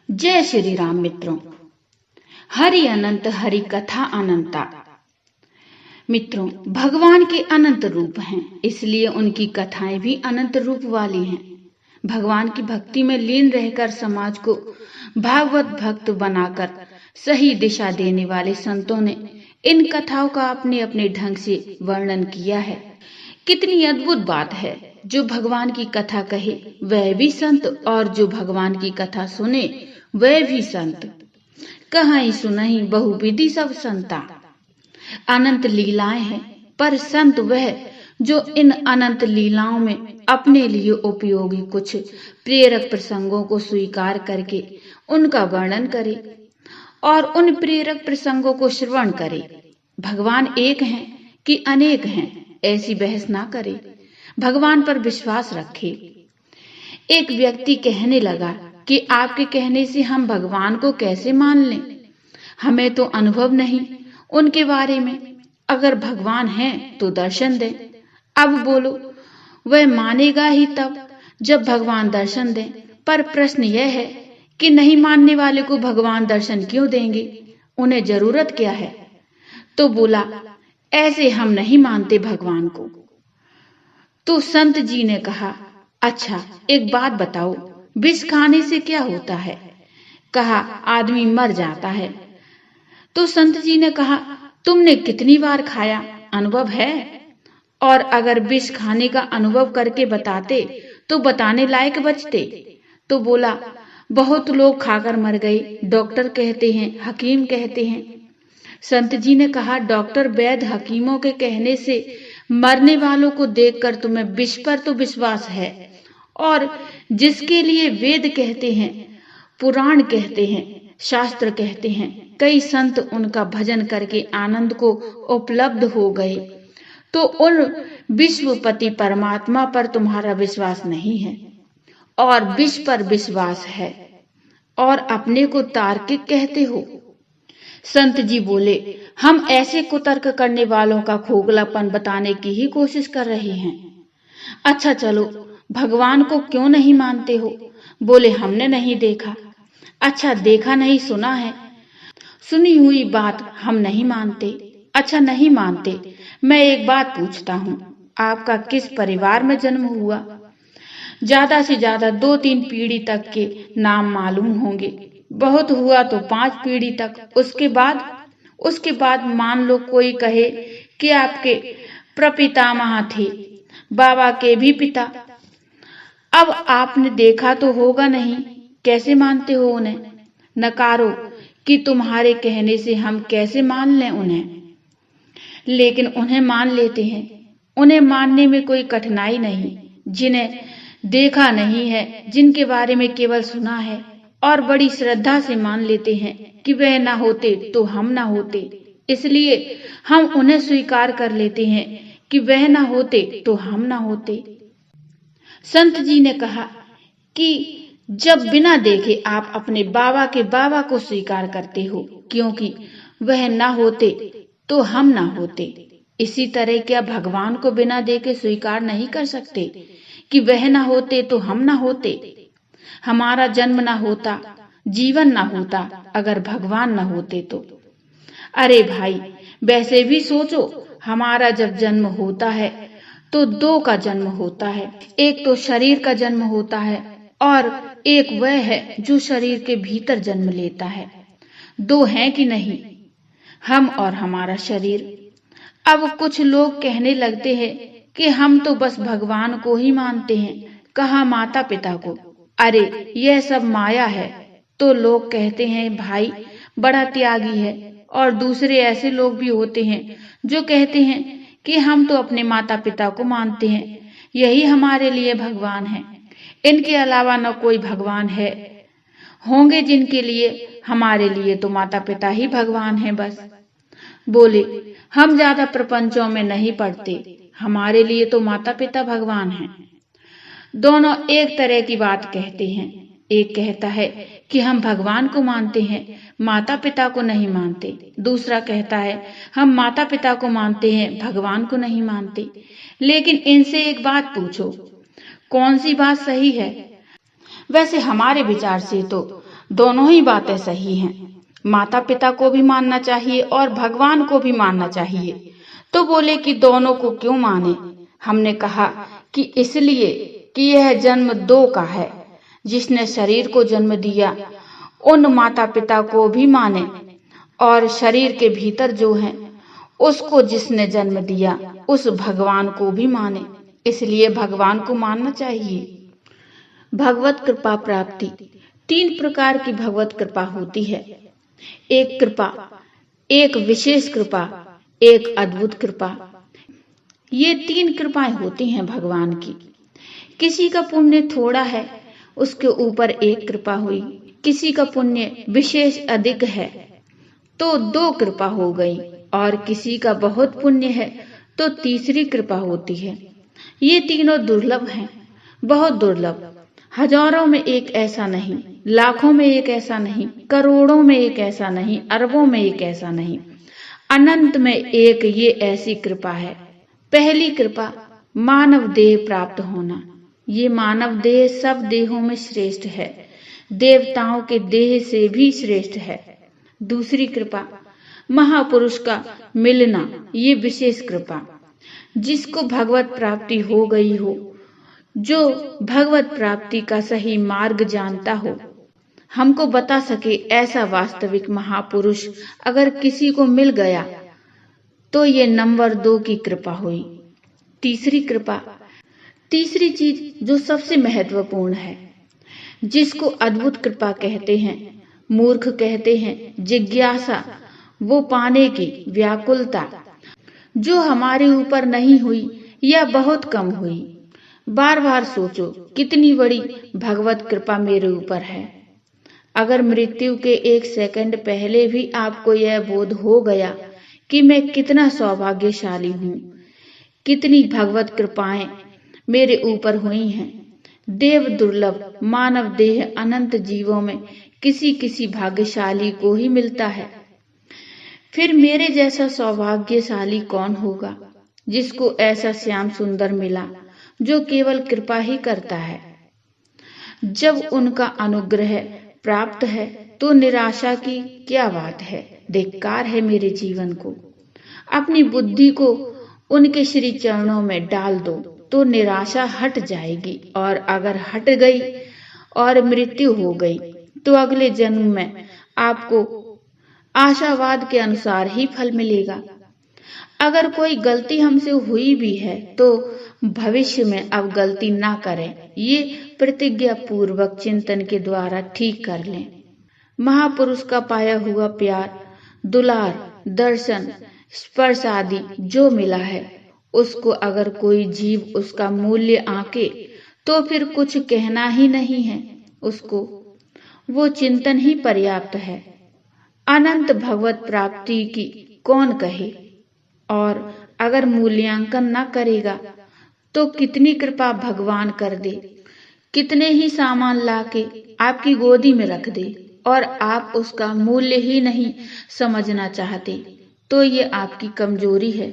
जय श्री राम मित्रों। हरि अनंत हरि कथा अनंता। मित्रों, भगवान के अनंत रूप हैं, इसलिए उनकी कथाएं भी अनंत रूप वाली हैं। भगवान की भक्ति में लीन रहकर समाज को भागवत भक्त बनाकर सही दिशा देने वाले संतों ने इन कथाओं का अपने अपने ढंग से वर्णन किया है। कितनी अद्भुत बात है, जो भगवान की कथा कहे वह भी संत और जो भगवान की कथा सुने वह भी संत। कहीं सुनहि बहुविधि सब संता। अनंत लीलाएं हैं, पर संत वह जो इन अनंत लीलाओं में अपने लिए उपयोगी कुछ प्रेरक प्रसंगों को स्वीकार करके उनका वर्णन करे और उन प्रेरक प्रसंगों को श्रवण करे। भगवान एक हैं कि अनेक हैं, ऐसी बहस ना करे, भगवान पर विश्वास रखे। एक व्यक्ति कहने लगा कि आपके कहने से हम भगवान को कैसे मान लें, हमें तो अनुभव नहीं उनके बारे में। अगर भगवान हैं तो दर्शन दें। अब बोलो, वह मानेगा ही तब जब भगवान दर्शन दें। पर प्रश्न यह है कि नहीं मानने वाले को भगवान दर्शन क्यों देंगे, उन्हें जरूरत क्या है? तो बोला, ऐसे हम नहीं मानते भगवान को। तो संत जी ने कहा, अच्छा एक बात बताओ, विष खाने से क्या होता है? कहा, आदमी मर जाता है। तो संत जी ने कहा, तुमने कितनी बार खाया, अनुभव है? और अगर विष खाने का अनुभव करके बताते तो बताने लायक बचते। तो बोला, बहुत लोग खाकर मर गए, डॉक्टर कहते हैं, हकीम कहते हैं। संत जी ने कहा, डॉक्टर वैद्य हकीमों के कहने से मरने वालों को देखकर तुम्हें विष पर तो विश्वास है, और जिसके लिए वेद कहते हैं, पुराण कहते हैं, शास्त्र कहते हैं, कई संत उनका भजन करके आनंद को उपलब्ध हो गए, तो उन विश्वपति परमात्मा पर तुम्हारा विश्वास नहीं है और विष पर विश्वास है और अपने को तार्किक कहते हो। संत जी बोले, हम ऐसे कुतर्क करने वालों का खोखलापन बताने की ही कोशिश कर रहे हैं। अच्छा चलो, भगवान को क्यों नहीं मानते हो? बोले, हमने नहीं देखा। अच्छा, देखा नहीं, सुना है, सुनी हुई बात हम नहीं मानते। अच्छा नहीं मानते, मैं एक बात पूछता हूँ, आपका किस परिवार में जन्म हुआ? ज्यादा से ज्यादा 2-3 पीढ़ी तक के नाम मालूम होंगे, बहुत हुआ तो 5 पीढ़ी तक। उसके बाद मान लो कोई कहे कि आपके प्रपितामह थे, बाबा के भी पिता। अब आपने देखा तो होगा नहीं, कैसे मानते हो उन्हें? नकारो कि तुम्हारे कहने से हम कैसे मान लें उन्हें, लेकिन उन्हें मान लेते हैं। उन्हें मानने में कोई कठिनाई नहीं। जिन्हें देखा नहीं है, जिनके बारे में केवल सुना है, और बड़ी श्रद्धा से मान लेते हैं कि वह ना होते तो हम ना होते, इसलिए हम उन्हें स्वीकार कर लेते हैं कि वह ना होते तो हम ना होते। संत जी ने कहा कि जब बिना देखे आप अपने बाबा के बाबा को स्वीकार करते हो, क्योंकि वह ना होते तो हम ना होते, इसी तरह क्या भगवान को बिना देखे स्वीकार नहीं कर सकते कि वह ना होते तो हम ना होते? हमारा जन्म ना होता, जीवन ना होता, अगर भगवान ना होते तो। अरे भाई, वैसे भी सोचो, हमारा जब जन्म होता है तो 2 का जन्म होता है। एक तो शरीर का जन्म होता है और एक वह है जो शरीर के भीतर जन्म लेता है। 2 हैं कि नहीं, हम और हमारा शरीर। अब कुछ लोग कहने लगते हैं कि हम तो बस भगवान को ही मानते हैं, कहा माता पिता को। अरे यह सब माया है। तो लोग कहते हैं भाई बड़ा त्यागी है, और दूसरे ऐसे लोग भी होते हैं जो कहते हैं कि हम तो अपने माता पिता को मानते हैं, यही हमारे लिए भगवान है, इनके अलावा न कोई भगवान है। होंगे जिनके लिए, हमारे लिए तो माता पिता ही भगवान है बस। बोले, हम ज्यादा प्रपंचों में नहीं पड़ते, हमारे लिए तो माता पिता भगवान हैं। दोनों एक तरह की बात कहते हैं। एक कहता है कि हम भगवान को मानते हैं, माता पिता को नहीं मानते। दूसरा कहता है हम माता पिता को मानते हैं, भगवान को नहीं मानते। लेकिन इनसे एक बात पूछो, कौन सी बात सही है? वैसे हमारे विचार से तो दोनों ही बातें सही हैं। माता पिता को भी मानना चाहिए और भगवान को भी मानना चाहिए। तो बोले कि दोनों को क्यों माने? हमने कहा कि इसलिए कि यह जन्म दो का है। जिसने शरीर को जन्म दिया उन माता पिता को भी माने, और शरीर के भीतर जो है उसको जिसने जन्म दिया उस भगवान को भी माने। इसलिए भगवान को मानना चाहिए। भगवत कृपा प्राप्ति। 3 प्रकार की भगवत कृपा होती है। एक कृपा, एक विशेष कृपा, एक अद्भुत कृपा। ये 3 कृपाएं होती हैं भगवान की। किसी का पुण्य थोड़ा है, उसके ऊपर एक कृपा हुई। किसी का पुण्य विशेष अधिक है तो 2 कृपा हो गई, और किसी का बहुत पुण्य है तो तीसरी कृपा होती है। ये तीनों दुर्लभ हैं, बहुत दुर्लभ। हजारों में एक ऐसा नहीं, लाखों में एक ऐसा नहीं, करोड़ों में एक ऐसा नहीं, अरबों में एक ऐसा नहीं, अनंत में एक ये ऐसी कृपा है। पहली कृपा, मानव देह प्राप्त होना। ये मानव देह सब देहों में श्रेष्ठ है, देवताओं के देह से भी श्रेष्ठ है। दूसरी कृपा, महापुरुष का मिलना। ये विशेष कृपा, जिसको भगवत प्राप्ति हो गई हो, जो भगवत प्राप्ति का सही मार्ग जानता हो, हमको बता सके, ऐसा वास्तविक महापुरुष अगर किसी को मिल गया तो ये नंबर 2 की कृपा हुई। तीसरी कृपा, तीसरी चीज जो सबसे महत्वपूर्ण है, जिसको अद्भुत कृपा कहते हैं, मूर्ख कहते हैं, जिज्ञासा, वो पाने की व्याकुलता, जो हमारे ऊपर नहीं हुई या बहुत कम हुई। बार बार सोचो कितनी बड़ी भगवत कृपा मेरे ऊपर है। अगर मृत्यु के 1 सेकंड पहले भी आपको यह बोध हो गया कि मैं कितना सौभाग्यशाली हूँ, कितनी भगवत कृपाएं मेरे ऊपर हुई हैं। देव दुर्लभ, मानव देह अनंत जीवों में किसी किसी भाग्यशाली को ही मिलता है। फिर मेरे जैसा सौभाग्यशाली कौन होगा जिसको ऐसा श्याम सुंदर मिला, जो केवल कृपा ही करता है। जब उनका अनुग्रह प्राप्त है तो निराशा की क्या बात है। धिक्कार है मेरे जीवन को। अपनी बुद्धि को उनके श्री चरणों में डाल दो तो निराशा हट जाएगी, और अगर हट गई और मृत्यु हो गई तो अगले जन्म में आपको आशावाद के अनुसार ही फल मिलेगा। अगर कोई गलती हमसे हुई भी है तो भविष्य में अब गलती ना करें, ये प्रतिज्ञा पूर्वक चिंतन के द्वारा ठीक कर लें। महापुरुष का पाया हुआ प्यार, दुलार, दर्शन, स्पर्श आदि जो मिला है, उसको अगर कोई जीव उसका मूल्य आंके तो फिर कुछ कहना ही नहीं है उसको। वो चिंतन ही पर्याप्त है। अनंत भगवत प्राप्ति की कौन कहे। और अगर मूल्यांकन न करेगा तो कितनी कृपा भगवान कर दे, कितने ही सामान लाके आपकी गोदी में रख दे और आप उसका मूल्य ही नहीं समझना चाहते, तो ये आपकी कमजोरी है।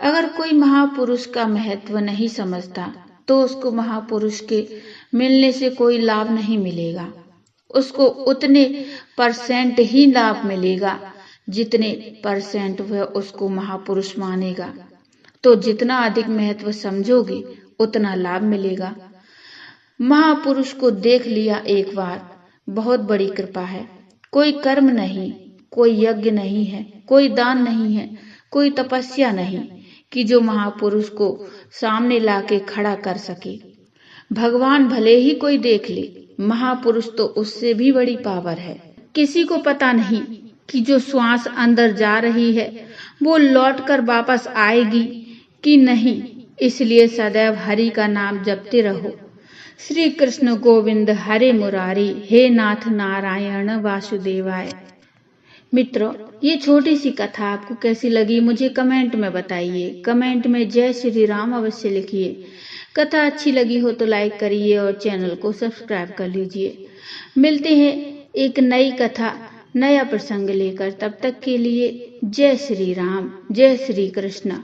अगर कोई महापुरुष का महत्व नहीं समझता तो उसको महापुरुष के मिलने से कोई लाभ नहीं मिलेगा। उसको उतने % ही लाभ मिलेगा जितने % वह उसको महापुरुष मानेगा। तो जितना अधिक महत्व समझोगे उतना लाभ मिलेगा। महापुरुष को देख लिया एक बार, बहुत बड़ी कृपा है। कोई कर्म नहीं, कोई यज्ञ नहीं है, कोई दान नहीं है, कोई तपस्या नहीं कि जो महापुरुष को सामने लाके खड़ा कर सके। भगवान भले ही कोई देख ले, महापुरुष तो उससे भी बड़ी पावर है। किसी को पता नहीं कि जो श्वास अंदर जा रही है वो लौटकर वापस आएगी कि नहीं, इसलिए सदैव हरि का नाम जपते रहो। श्री कृष्ण गोविंद हरे मुरारी, हे नाथ नारायण वासुदेवाय। मित्रों, ये छोटी सी कथा आपको कैसी लगी मुझे कमेंट में बताइए। कमेंट में जय श्री राम अवश्य लिखिए। कथा अच्छी लगी हो तो लाइक करिए और चैनल को सब्सक्राइब कर लीजिए। मिलते हैं एक नई कथा, नया प्रसंग लेकर। तब तक के लिए जय श्री राम, जय श्री कृष्ण।